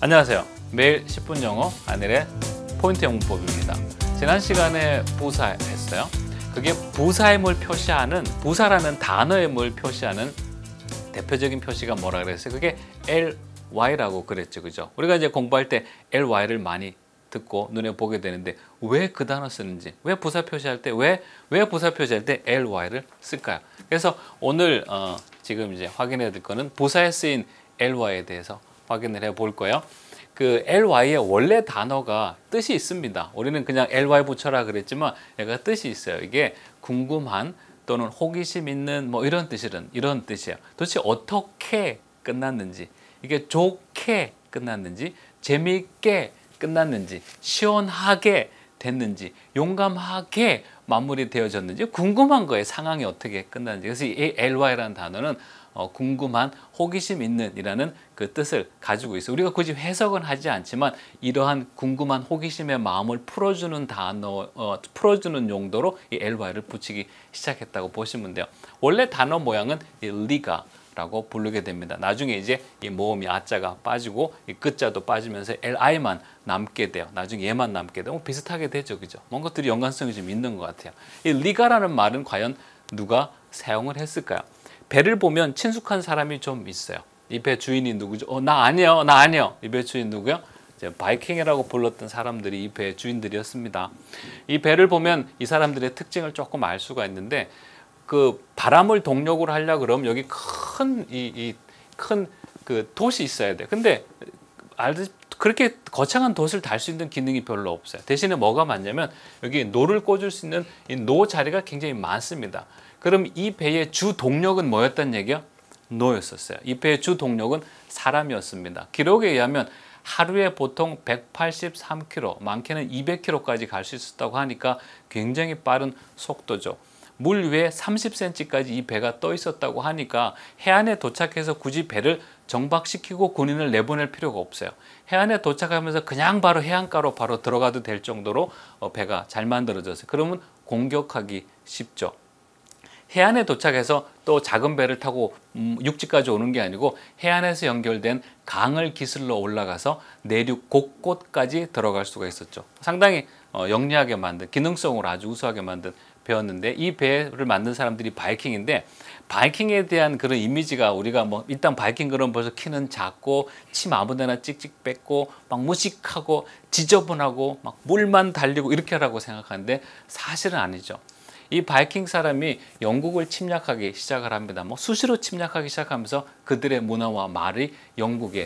안녕하세요. 매일 10분 영어 안일의 포인트 영문법입니다. 지난 시간에 부사했어요. 그게 부사임을 표시하는, 부사라는 단어임을 표시하는 대표적인 표시가 뭐라 그랬어요? 그게 ly라고 그랬죠. 그죠? 우리가 이제 공부할 때 ly를 많이 듣고 눈에 보게 되는데 왜 그 단어 쓰는지, 왜 부사 표시할 때, 왜 부사 표시할 때 ly를 쓸까요? 그래서 오늘 지금 이제 확인해 줄 거는 부사에 쓰인 ly에 대해서 확인을 해 볼 거예요. 그 ly의 원래 단어가 뜻이 있습니다. 우리는 그냥 ly 붙여라 그랬지만 얘가 뜻이 있어요. 이게 궁금한 또는 호기심 있는 뭐 이런 뜻이에요. 도대체 어떻게 끝났는지, 이게 좋게 끝났는지, 재미있게 끝났는지, 시원하게 됐는지, 용감하게 마무리되어졌는지 궁금한 거예요. 상황이 어떻게 끝났는지. 그래서 이 ly라는 단어는 궁금한, 호기심 있는 이라는 그 뜻을 가지고 있어요. 우리가 굳이 해석은 하지 않지만 이러한 궁금한 호기심의 마음을 풀어주는 단어, 풀어주는 용도로 이 ly를 붙이기 시작했다고 보시면 돼요. 원래 단어 모양은 이 li가라고 부르게 됩니다. 나중에 이제 이 모음이 아자가 빠지고 이 끝자도 빠지면서 li만 남게 돼요. 나중에 얘만 남게 되고 비슷하게 되죠. 그죠? 뭔 것들이 연관성이 좀 있는 것 같아요. 이 li가라는 말은 과연 누가 사용을 했을까요? 배를 보면 친숙한 사람이 좀 있어요. 이 배 주인이 누구죠? 나 아니요. 이 배 주인 누구요? 이제 바이킹이라고 불렀던 사람들이 이 배의 주인들이었습니다. 이 배를 보면 이 사람들의 특징을 조금 알 수가 있는데, 그 바람을 동력으로 하려고 그러면 여기 큰 그 돛이 있어야 돼. 근데 그렇게 거창한 돛을 달 수 있는 기능이 별로 없어요. 대신에 뭐가 많냐면 여기 노를 꽂을 수 있는 이 노 자리가 굉장히 많습니다. 그럼 이 배의 주 동력은 뭐였단 얘기야? 노였었어요. 이 배의 주 동력은 사람이었습니다. 기록에 의하면 하루에 보통 183km, 많게는 200km까지 갈 수 있었다고 하니까 굉장히 빠른 속도죠. 물 위에 30cm까지 이 배가 떠 있었다고 하니까 해안에 도착해서 굳이 배를 정박시키고 군인을 내보낼 필요가 없어요. 해안에 도착하면서 그냥 바로 해안가로 바로 들어가도 될 정도로 배가 잘 만들어졌어요. 그러면 공격하기 쉽죠. 해안에 도착해서 또 작은 배를 타고 육지까지 오는 게 아니고 해안에서 연결된 강을 기슬러 올라가서 내륙 곳곳까지 들어갈 수가 있었죠. 상당히 영리하게 만든, 기능성으로 아주 우수하게 만든 배였는데, 이 배를 만든 사람들이 바이킹인데, 바이킹에 대한 그런 이미지가 우리가 뭐 일단 바이킹 그러면 벌써 키는 작고 침 아무데나 찍찍 뱉고 막 무식하고 지저분하고 막 물만 달리고 이렇게 하라고 생각하는데 사실은 아니죠. 이 바이킹 사람이 영국을 침략하기 시작을 합니다. 뭐 수시로 침략하기 시작하면서 그들의 문화와 말이 영국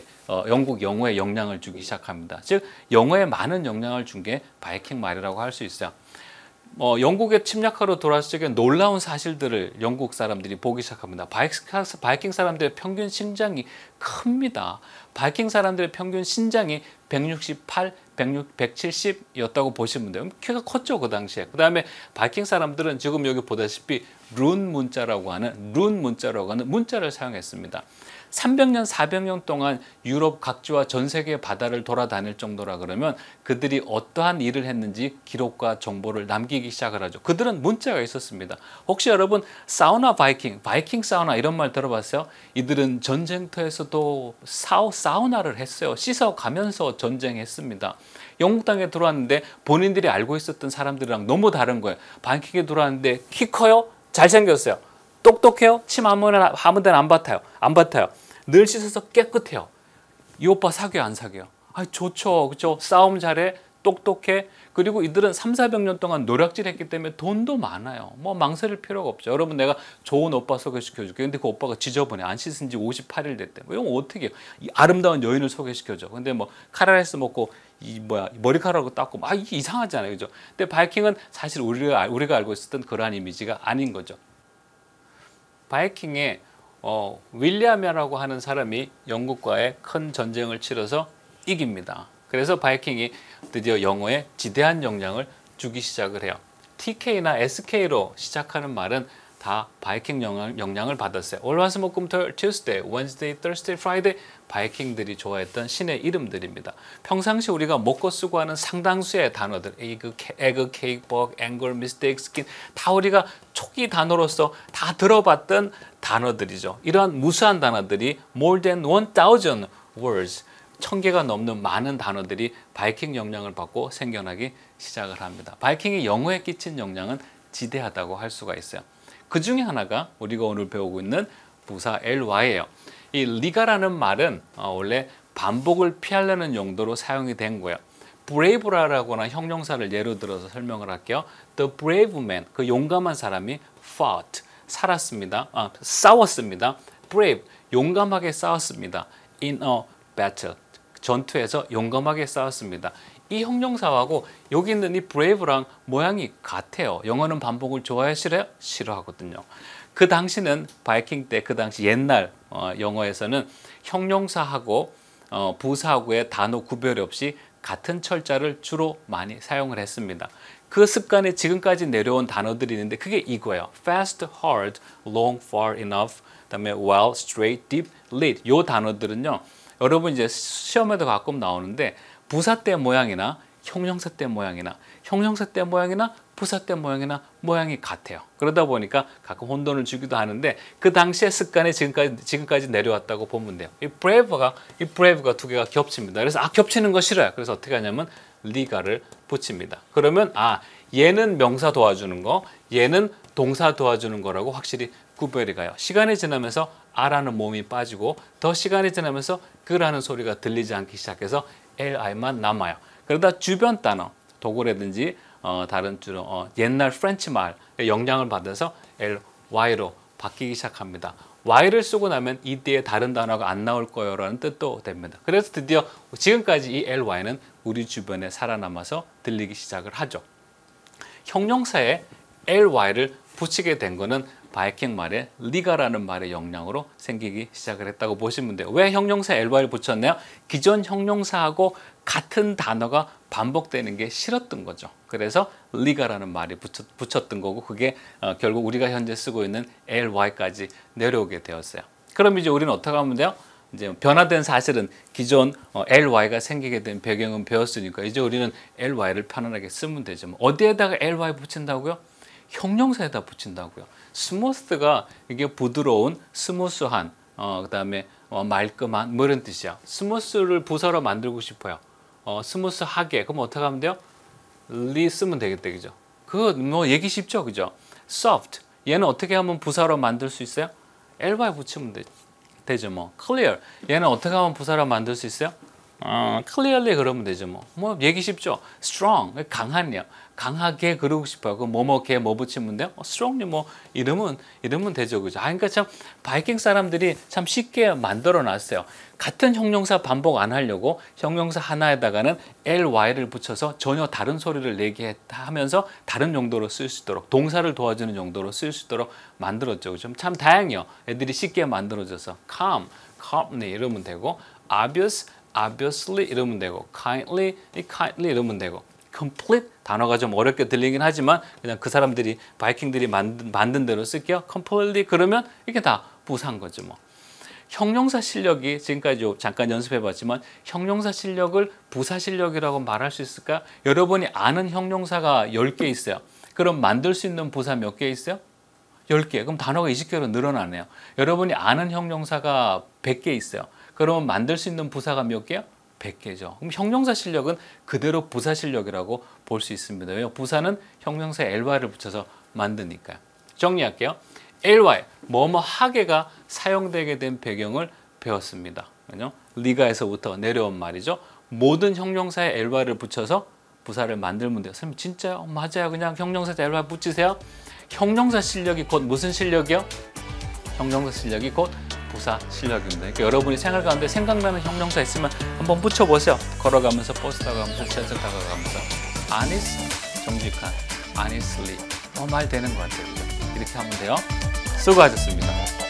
영어에 영향을 주기 시작합니다. 즉 영어에 많은 영향을 준 게 바이킹 말이라고 할 수 있어요. 영국에 침략하러 돌아왔을 적에 놀라운 사실들을 영국 사람들이 보기 시작합니다. 바이킹 사람들의 평균 신장이 큽니다. 바이킹 사람들의 평균 신장이 168, 170이었다고 보시면 돼요. 키가 컸죠, 그 당시에. 그 다음에 바이킹 사람들은 지금 여기 보다시피 룬 문자라고 하는 문자를 사용했습니다. 300년, 400년 동안 유럽 각지와 전 세계 바다를 돌아다닐 정도라 그러면 그들이 어떠한 일을 했는지 기록과 정보를 남기기 시작을 하죠. 그들은 문자가 있었습니다. 혹시 여러분 사우나 바이킹 사우나 이런 말 들어봤어요? 이들은 전쟁터에서도 사우나를 했어요. 씻어가면서 전쟁했습니다. 영국 땅에 들어왔는데 본인들이 알고 있었던 사람들이랑 너무 다른 거예요. 바이킹에 들어왔는데 키 커요? 잘생겼어요. 똑똑해요? 침 아무 데나 안 뱉어요. 늘 씻어서 깨끗해요. 이 오빠 사귀어 안 사귀어? 좋죠. 그렇죠? 싸움 잘해. 똑똑해. 그리고 이들은 300~400년 동안 노략질 했기 때문에 돈도 많아요. 뭐 망설일 필요가 없죠. 여러분 내가 좋은 오빠 소개시켜 줄게. 근데 그 오빠가 지저분해. 안 씻은 지 58일 됐대. 뭐 이건 어떻게 해요? 이 아름다운 여인을 소개시켜 줘. 근데 뭐 카라레스 먹고 머리카락으로 닦고 이게 이상하잖아요. 그죠? 근데 바이킹은 사실 우리가 알고 있었던 그러한 이미지가 아닌 거죠. 바이킹의 윌리엄이라고 하는 사람이 영국과의 큰 전쟁을 치러서 이깁니다. 그래서 바이킹이 드디어 영어에 지대한 영향을 주기 시작을 해요. TK나 SK로 시작하는 말은 다 바이킹 영향을 받았어요. 월화수목금토일 Tuesday, Wednesday, Thursday, Friday 바이킹들이 좋아했던 신의 이름들입니다. 평상시 우리가 먹고 쓰고 하는 상당수의 단어들, 에그, 케이크, 버그, 앵글, 미스테이크, 스킨 다 우리가 초기 단어로서 다 들어봤던 단어들이죠. 이러한 무수한 단어들이 more than 1,000 words 1000개가 넘는 많은 단어들이 바이킹 영향을 받고 생겨나기 시작을 합니다. 바이킹이 영어에 끼친 영향은 지대하다고 할 수가 있어요. 그 중에 하나가 우리가 오늘 배우고 있는 부사 ly예요. 이 리가라는 말은 원래 반복을 피하려는 용도로 사용이 된 거예요. brave라거나 형용사를 예로 들어서 설명을 할게요. The brave man, 그 용감한 사람이 fought, 살았습니다. 싸웠습니다. brave, 용감하게 싸웠습니다. in a battle, 전투에서 용감하게 싸웠습니다. 이 형용사하고 여기 있는 이 brave랑 모양이 같아요. 영어는 반복을 좋아해 싫어요? 싫어하거든요. 그 당시는 바이킹 때, 그 당시 옛날 영어에서는 형용사하고 부사하고의 단어 구별이 없이 같은 철자를 주로 많이 사용을 했습니다. 그 습관이 지금까지 내려온 단어들이 있는데 그게 이거예요. fast, hard, long, far enough, 그다음에 well, straight, deep, lead. 요 단어들은요. 여러분 이제 시험에도 가끔 나오는데 부사 때 모양이나 형용사 때 모양이나 형용사 때 모양이나 부사 때 모양이나 모양이 같아요. 그러다 보니까 가끔 혼돈을 주기도 하는데 그 당시의 습관이 지금까지 내려왔다고 보면 돼요. 이 brave가 두 개가 겹칩니다. 그래서 겹치는 거 싫어요. 그래서 어떻게 하냐면 리가를 붙입니다. 그러면 얘는 명사 도와주는 거, 얘는 동사 도와주는 거라고 확실히 구별이 가요. 시간이 지나면서 아라는 몸이 빠지고 더 시간이 지나면서 그라는 소리가 들리지 않기 시작해서 li만 남아요. 그러다 주변 단어, 도구라든지 다른 옛날 프렌치 말 영향을 받아서 ly로 바뀌기 시작합니다. y를 쓰고 나면 이 뒤에 다른 단어가 안 나올 거예요 라는 뜻도 됩니다. 그래서 드디어 지금까지 이 ly는 우리 주변에 살아남아서 들리기 시작을 하죠. 형용사에 ly를 붙이게 된 거는 바이킹 말에 리가라는 말의 영향으로 생기기 시작을 했다고 보시면 돼요. 왜 형용사에 ly를 붙였나요? 기존 형용사하고 같은 단어가 반복되는 게 싫었던 거죠. 그래서 리가라는 말이 붙였던 거고 그게 결국 우리가 현재 쓰고 있는 ly까지 내려오게 되었어요. 그럼 이제 우리는 어떻게 하면 돼요? 이제 변화된 사실은 기존 ly가 생기게 된 배경은 배웠으니까 이제 우리는 ly를 편안하게 쓰면 되죠. 어디에다가 ly 붙인다고요? 형용사에다 붙인다고요. 스무스가 이게 부드러운, 스무스한, 그다음에 말끔한 뭐 이런 뜻이야. 스무스를 부사로 만들고 싶어요. 스무스하게. 그럼 어떻게 하면 돼요? 리 쓰면 되겠다, 그죠? 그거 뭐 얘기 쉽죠, 그죠? soft. 얘는 어떻게 하면 부사로 만들 수 있어요? ly 붙이면 되죠, 뭐. clear. 얘는 어떻게 하면 부사로 만들 수 있어요? clearly 그러면 되죠, 뭐. 뭐 얘기 쉽죠? strong. 강한이요. 강하게 그러고 싶어요. 그 뭐뭐게 뭐 붙이면 돼요? strongly 뭐 이러면 되죠, 그죠? 그러니까 참 바이킹 사람들이 참 쉽게 만들어 놨어요. 같은 형용사 반복 안 하려고 형용사 하나에다가는 ly를 붙여서 전혀 다른 소리를 내게 하면서 다른 용도로 쓸 수 있도록 동사를 도와주는 용도로 쓸 수 있도록 만들었죠. 그죠? 참 다양해요. 애들이 쉽게 만들어져서 calmly 이러면 되고 obvious, obviously 이러면 되고 kindly 이러면 되고 complete 단어가 좀 어렵게 들리긴 하지만 그냥 그 사람들이 바이킹들이 만든 대로 쓸게요. completely 그러면 이게 다 부사인 거죠, 뭐. 형용사 실력이 지금까지 잠깐 연습해 봤지만 형용사 실력을 부사 실력이라고 말할 수 있을까? 여러분이 아는 형용사가 10개 있어요. 그럼 만들 수 있는 부사 몇 개 있어요? 10개. 그럼 단어가 20개로 늘어나네요. 여러분이 아는 형용사가 100개 있어요. 그러면 만들 수 있는 부사가 몇 개요? 100개죠. 그럼 형용사 실력은 그대로 부사 실력이라고 볼 수 있습니다. 왜요? 부사는 형용사에 ly를 붙여서 만드니까요. 정리할게요. ly, 뭐뭐 하게가 사용되게 된 배경을 배웠습니다. 그죠? 리가에서부터 내려온 말이죠. 모든 형용사에 ly를 붙여서 부사를 만들면 돼요. 선생님 진짜요? 맞아요. 그냥 형용사에 ly 붙이세요. 형용사 실력이 곧 무슨 실력이요? 형용사 실력이 곧 부사 실력입니다. 그러니까 여러분이 생활 가운데 생각나는 형용사 있으면 한번 붙여보세요. 걸어가면서 버스 타가면서 지하철 타가면서 honest, 정직한, honestly 말 되는 것 같아요. 이렇게 하면 돼요. 수고하셨습니다.